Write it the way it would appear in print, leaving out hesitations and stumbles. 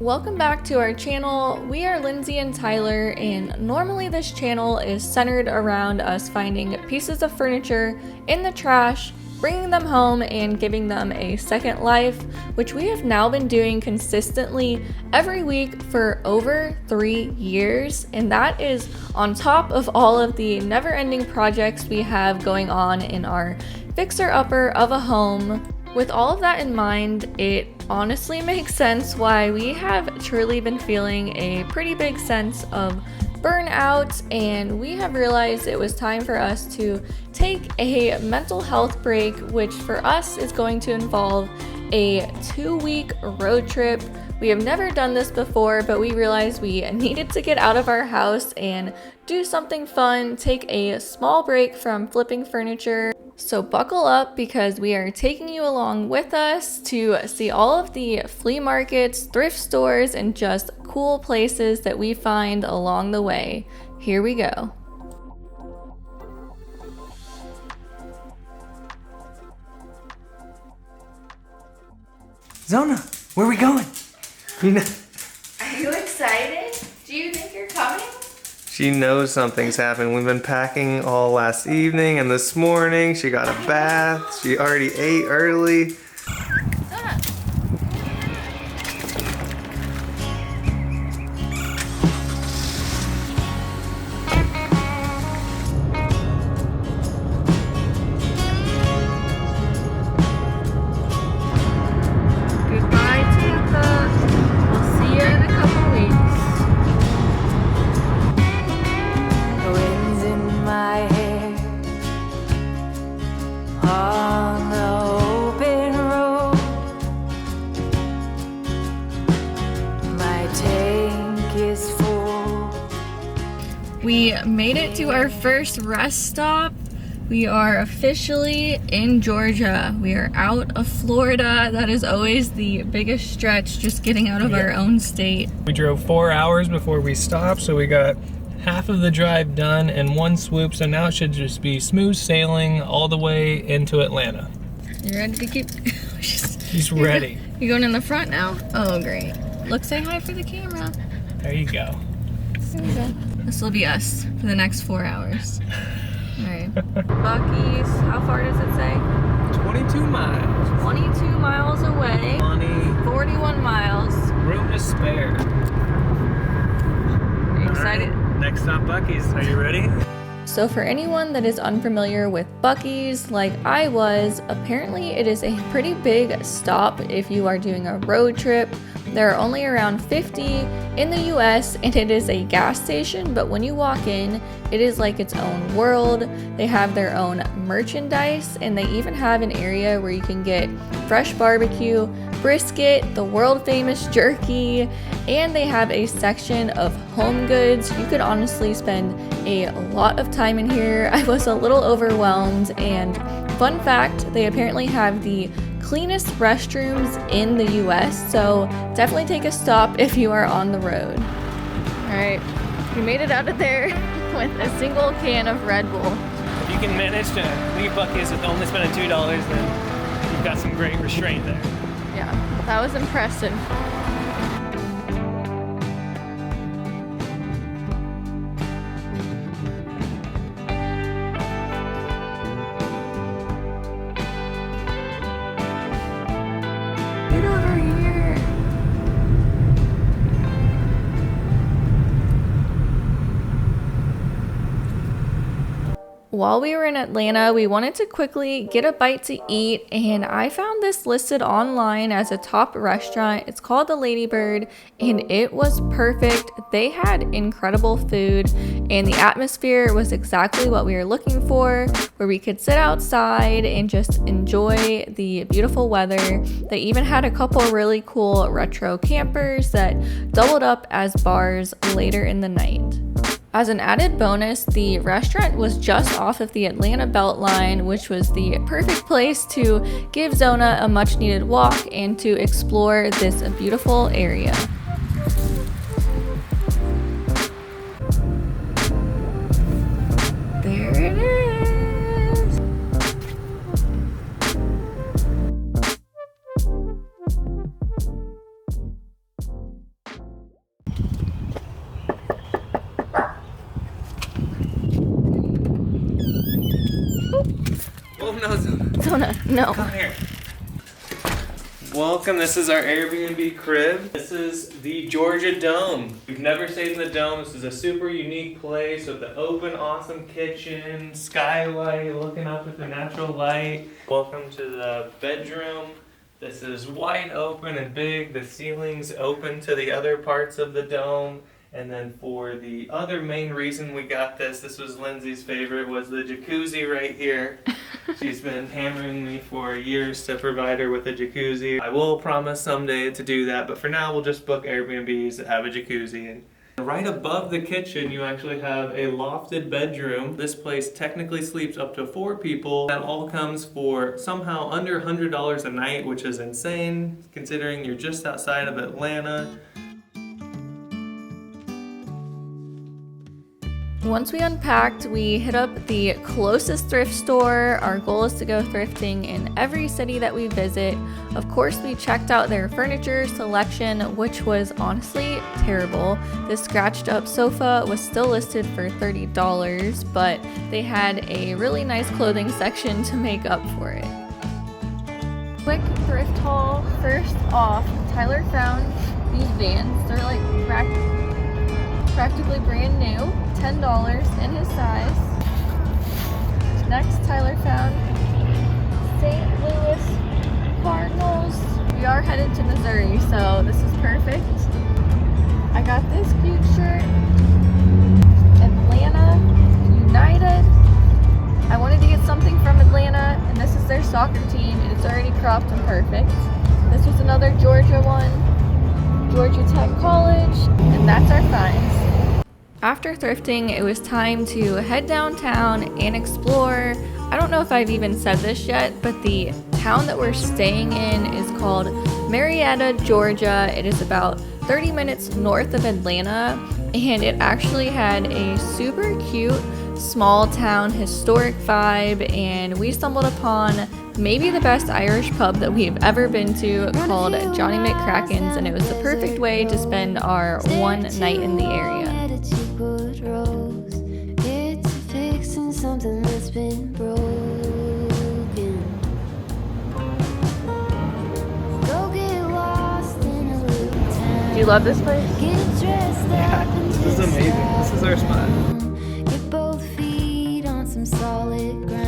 Welcome back to our channel. We are Lindsey and Tyler, and normally this channel is centered around us finding pieces of furniture in the trash, bringing them home, and giving them a second life, which we have now been doing consistently every week for over 3 years. And that is on top of all of the never-ending projects we have going on in our fixer-upper of a home. With all of that in mind, it honestly makes sense why we have truly been feeling a pretty big sense of burnout, and we have realized it was time for us to take a mental health break, which for us is going to involve a 2-week road trip. We have never done this before, but we realized we needed to get out of our house and do something fun, take a small break from flipping furniture. So buckle up, because we are taking you along with us to see all of the flea markets, thrift stores, and just cool places that we find along the way. Here we go. Zona, where are we going? Are you excited? Do you think you're coming? She knows something's happened. We've been packing all last evening and this morning. She got a bath. She already ate early. Zona. Goodbye, Tampa. We'll see you in a couple weeks. Winds in my hair on the open road. My tank is full. We made it to our first rest stop. We are officially in Georgia. We are out of Florida. That is always the biggest stretch, just getting out of our own state. We drove 4 hours before we stopped, so we got half of the drive done in one swoop, so now it should just be smooth sailing all the way into Atlanta. You ready to keep? He's ready. You going in the front now? Oh, great. Look, say hi for the camera. There you go. There we go. This will be us for the next 4 hours. All right. Bucky's, how far does it say? 22 miles. 22 miles away. 41 miles. Room to spare. Are you excited? All right, next stop, Bucky's. Are you ready? So for anyone that is unfamiliar with Bucky's, like I was, apparently it is a pretty big stop if you are doing a road trip. There are only around 50 in the US, and it is a gas station, but when you walk in, it is like its own world. They have their own merchandise, and they even have an area where you can get fresh barbecue, brisket, the world famous jerky, and they have a section of home goods. You could honestly spend a lot of time in here. I was a little overwhelmed, and fun fact, they apparently have the cleanest restrooms in the US, so definitely take a stop if you are on the road. All right, we made it out of there with a single can of Red Bull. If you can manage to leave Bucky's with only spending $2, then you've got some great restraint there. Yeah, that was impressive. Get over here. While we were in Atlanta, we wanted to quickly get a bite to eat, and I found this listed online as a top restaurant. It's called the Ladybird, and it was perfect. They had incredible food, and the atmosphere was exactly what we were looking for, where we could sit outside and just enjoy the beautiful weather. They even had a couple really cool retro campers that doubled up as bars later in the night. As an added bonus, the restaurant was just off of the Atlanta Beltline, which was the perfect place to give Zona a much needed walk and to explore this beautiful area. There it is. no, Zona. Zona, no. Come here. Welcome, this is our Airbnb crib. This is the Georgia Dome. We've never stayed in the Dome. This is a super unique place with the open, awesome kitchen, skylight, looking up at the natural light. Welcome to the bedroom. This is wide open and big. The ceiling's open to the other parts of the Dome. And then for the other main reason we got this was Lindsay's favorite, was the jacuzzi right here. She's been hammering me for years to provide her with a jacuzzi. I will promise someday to do that, but for now we'll just book Airbnbs that have a jacuzzi. And right above the kitchen you actually have a lofted bedroom. This place technically sleeps up to 4 people. That all comes for somehow under $100 a night, which is insane considering you're just outside of Atlanta. Once we unpacked, we hit up the closest thrift store. Our goal is to go thrifting in every city that we visit. Of course, we checked out their furniture selection, which was honestly terrible. This scratched up sofa was still listed for $30, but they had a really nice clothing section to make up for it. Quick thrift haul. First off, Tyler found these Vans. They're like practically brand new. $10 in his size. Next, Tyler found St. Louis Cardinals. We are headed to Missouri, so this is perfect. I got this cute shirt. Atlanta United. I wanted to get something from Atlanta, and this is their soccer team, and it's already cropped and perfect. This was another Georgia one. Georgia Tech College, and that's our finds. After thrifting, it was time to head downtown and explore. I don't know if I've even said this yet, but the town that we're staying in is called Marietta, Georgia. It is about 30 minutes north of Atlanta, and it actually had a super cute small town historic vibe, and we stumbled upon maybe the best Irish pub that we've ever been to, called Johnny McCracken's, and it was the perfect way to spend our one night in the area. It's fixing something that's been broken. Go get lost in a little town. Do you love this place? Get dressed up and This is amazing. This is our spot. get both feet on some solid ground.